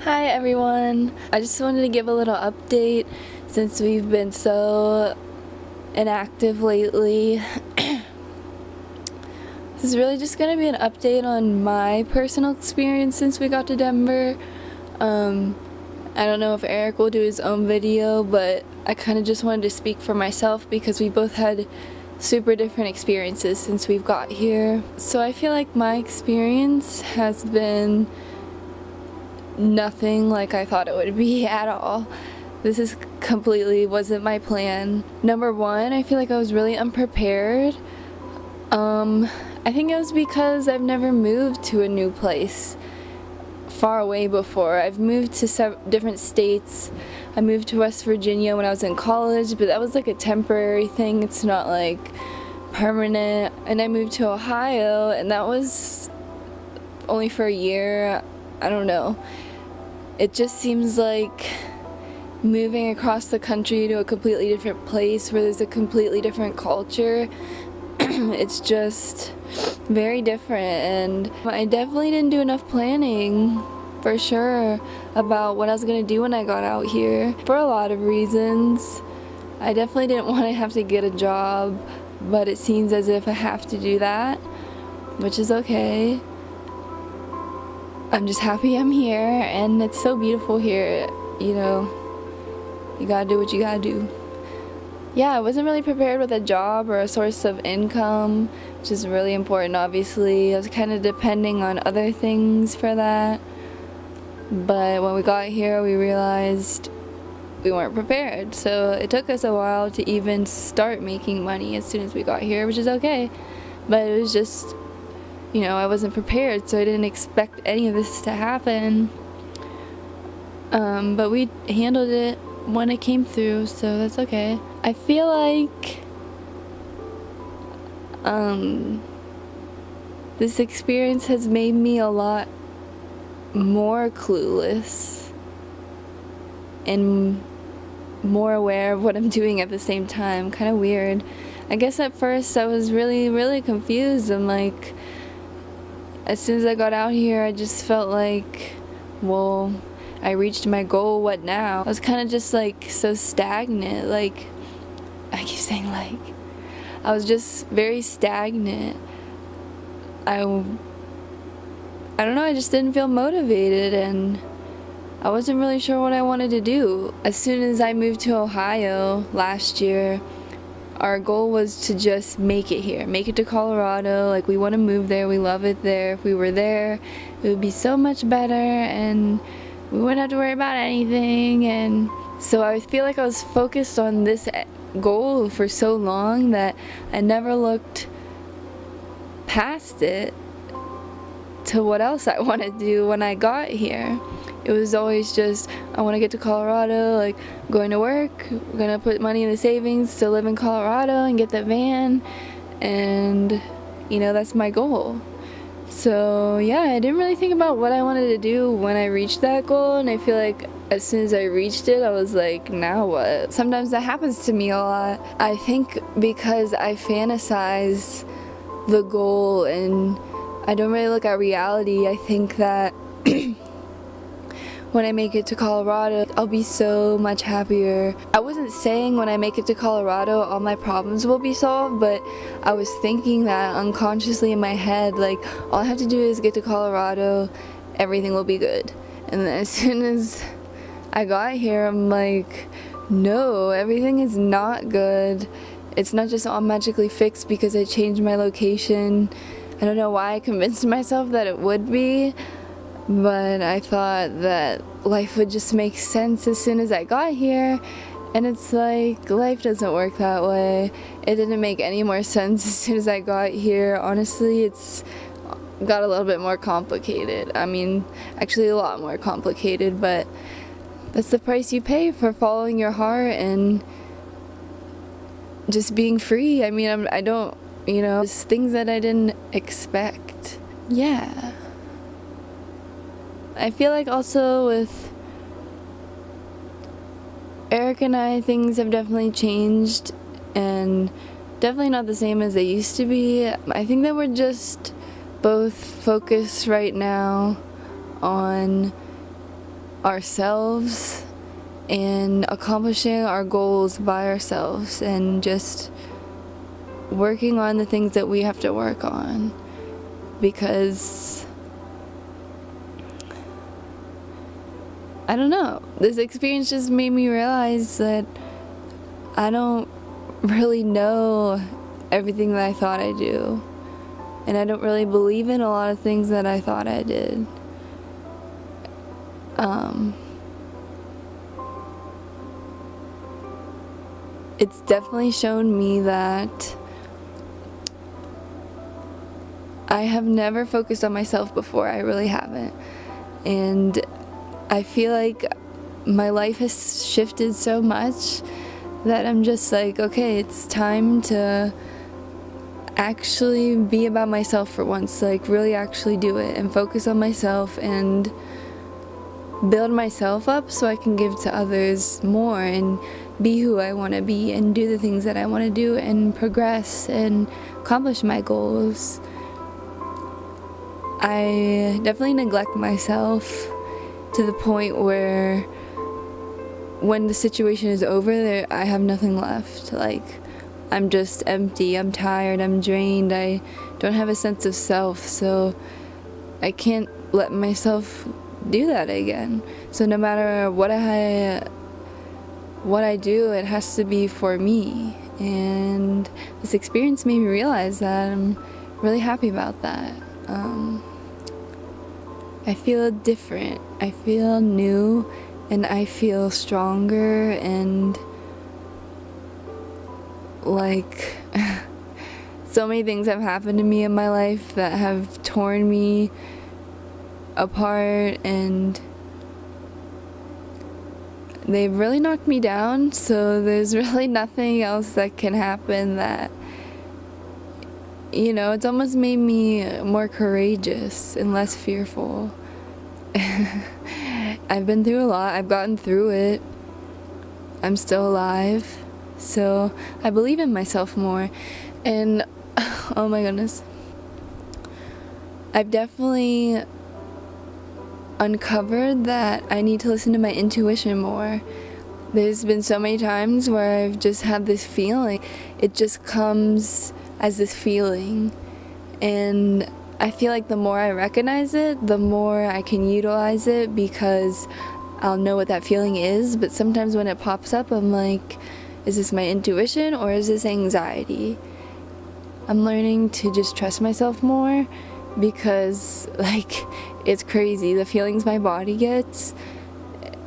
Hi everyone! I just wanted to give a little update since we've been so inactive lately. This is really just going to be an update on my personal experience since we got to Denver. I don't know if Eric will do his own video, but I kind of just wanted to speak for myself because we both had super different experiences since we've got here. So I feel like my experience has been nothing like I thought it would be at all. This is completely wasn't my plan. Number one, I feel like I was really unprepared. I think it was because I've never moved to a new place far away before. I've moved to different states. I moved to West Virginia when I was in college, but that was like a temporary thing. It's not like permanent. And I moved to Ohio, and that was only for a year. I don't know. It just seems like moving across the country to a completely different place where there's a completely different culture. It's just very different, and I definitely didn't do enough planning for sure about what I was going to do when I got out here for a lot of reasons. I definitely didn't want to have to get a job, but it seems as if I have to do that, which is okay. I'm just happy I'm here, and it's so beautiful here, you know. You gotta do what you gotta do. Yeah, I wasn't really prepared with a job or a source of income, which is really important, obviously. I was kind of depending on other things for that. But when we got here, we realized we weren't prepared. So it took us a while to even start making money as soon as we got here, which is okay. But it was just, you know, I wasn't prepared, so I didn't expect any of this to happen. But we handled it when it came through, so that's okay. I feel like this experience has made me a lot more clueless and more aware of what I'm doing at the same time. Kind of weird. I guess at first I was really confused. I'm like, as soon as I got out here, I just felt like, well, I reached my goal, what now? I was kind of just like so stagnant, like, I keep saying like, I was just very stagnant. I don't know, I just didn't feel motivated, and I wasn't really sure what I wanted to do. As soon as I moved to Ohio last year, our goal was to just make it here, make it to Colorado. Like, we want to move there, we love it there. If we were there, it would be so much better, and we wouldn't have to worry about anything. And so I feel like I was focused on this goal for so long that I never looked past it to what else I want to do when I got here. It was always just, I want to get to Colorado, like, I'm going to work, we're going to put money in the savings to live in Colorado and get that van, and, you know, that's my goal. So, yeah, I didn't really think about what I wanted to do when I reached that goal, and I feel like as soon as I reached it, I was like, now what? Sometimes that happens to me a lot. I think because I fantasize the goal and I don't really look at reality, I think that when I make it to Colorado, I'll be so much happier. I wasn't saying when I make it to Colorado all my problems will be solved, but I was thinking that unconsciously in my head, like, all I have to do is get to Colorado, everything will be good. And then as soon as I got here, I'm like, no, everything is not good. It's not just all magically fixed because I changed my location. I don't know why I convinced myself that it would be, but I thought that life would just make sense as soon as I got here, and it's like, life doesn't work that way. It didn't make any more sense as soon as I got here. Honestly, it's got a little bit more complicated. I mean, actually a lot more complicated, but that's the price you pay for following your heart and just being free. I mean, I don't, you know, it's things that I didn't expect. Yeah. I feel like also with Eric and I, things have definitely changed and definitely not the same as they used to be. I think that we're just both focused right now on ourselves and accomplishing our goals by ourselves and just working on the things that we have to work on, because I don't know, this experience just made me realize that I don't really know everything that I thought I do, and I don't really believe in a lot of things that I thought I did. It's definitely shown me that I have never focused on myself before. I really haven't. And I feel like my life has shifted so much that I'm just like, okay, it's time to actually be about myself for once, like really actually do it and focus on myself and build myself up so I can give to others more and be who I want to be and do the things that I want to do and progress and accomplish my goals. I definitely neglect myself to the point where when the situation is over, I have nothing left. Like, I'm just empty, I'm tired, I'm drained, I don't have a sense of self, so I can't let myself do that again. So no matter what I do, it has to be for me. And this experience made me realize that. I'm really happy about that. I feel different, I feel new, and I feel stronger, and like so many things have happened to me in my life that have torn me apart, and they've really knocked me down, so there's really nothing else that can happen that, you know, it's almost made me more courageous and less fearful. I've been through a lot, I've gotten through it, I'm still alive, so I believe in myself more, and oh my goodness, I've definitely uncovered that I need to listen to my intuition more. There's been so many times where I've just had this feeling, it just comes as this feeling, and I feel like the more I recognize it, the more I can utilize it, because I'll know what that feeling is. But sometimes when it pops up, I'm like, is this my intuition or is this anxiety? I'm learning to just trust myself more, because like, it's crazy, the feelings my body gets,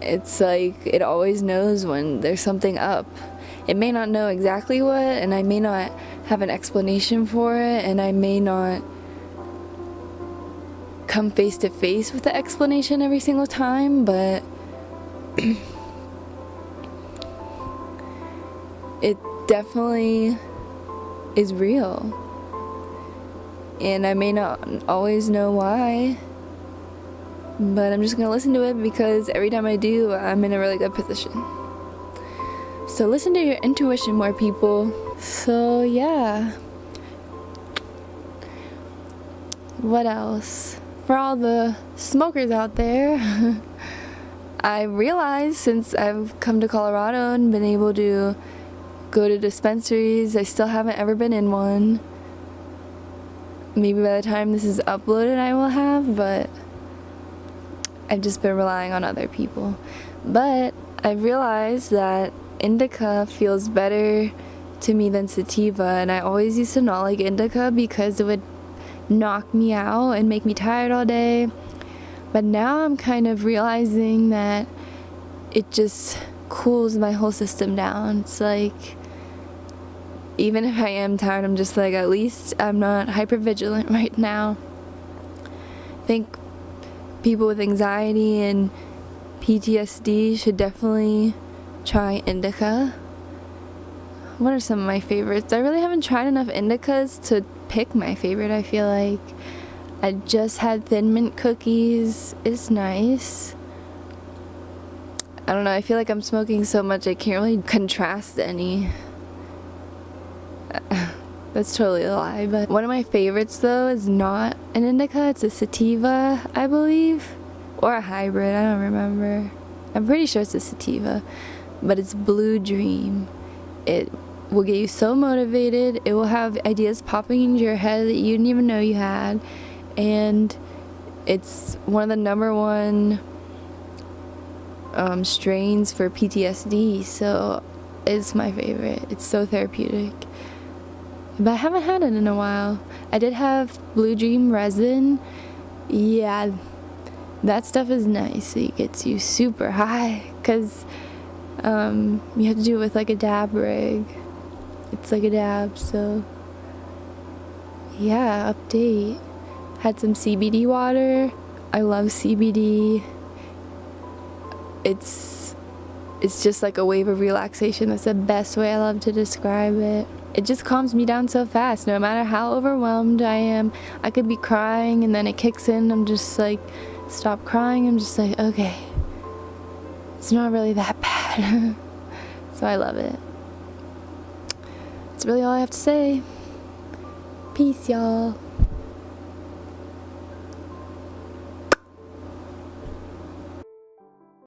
it's like it always knows when there's something up. It may not know exactly what, and I may not have an explanation for it, and I may not come face to face with the explanation every single time, but it definitely is real, and I may not always know why, but I'm just gonna listen to it, because every time I do, I'm in a really good position. So listen to your intuition more, people. So yeah, what else? For all the smokers out there, I realized since I've come to Colorado and been able to go to dispensaries, I still haven't ever been in one. Maybe by the time this is uploaded I will have, but I've just been relying on other people. But I realized that indica feels better to me than sativa, and I always used to not like indica because it would knock me out and make me tired all day. But now I'm kind of realizing that it just cools my whole system down. It's like, even if I am tired, I'm just like, at least I'm not hypervigilant right now. I think people with anxiety and PTSD should definitely try indica. What are some of my favorites? I really haven't tried enough indicas to pick my favorite. I feel like I just had Thin Mint cookies. It's nice. I don't know, I feel like I'm smoking so much I can't really contrast any. That's totally a lie, but one of my favorites though is not an indica, it's a sativa, I believe. or a hybrid, I don't remember. I'm pretty sure it's a sativa, but it's Blue Dream. It will get you so motivated. It will have ideas popping into your head that you didn't even know you had, and it's one of the number one strains for PTSD, so it's my favorite. It's so therapeutic. But I haven't had it in a while. I did have Blue Dream resin. Yeah, that stuff is nice. It gets you super high because you have to do it with like a dab rig. It's like a dab, so yeah, update. Had some CBD water. I love CBD. It's just like a wave of relaxation. That's the best way I love to describe it. It just calms me down so fast. No matter how overwhelmed I am, I could be crying and then it kicks in. I'm just like, stop crying. I'm just like, okay, it's not really that bad. So I love it. That's really all I have to say. Peace, y'all.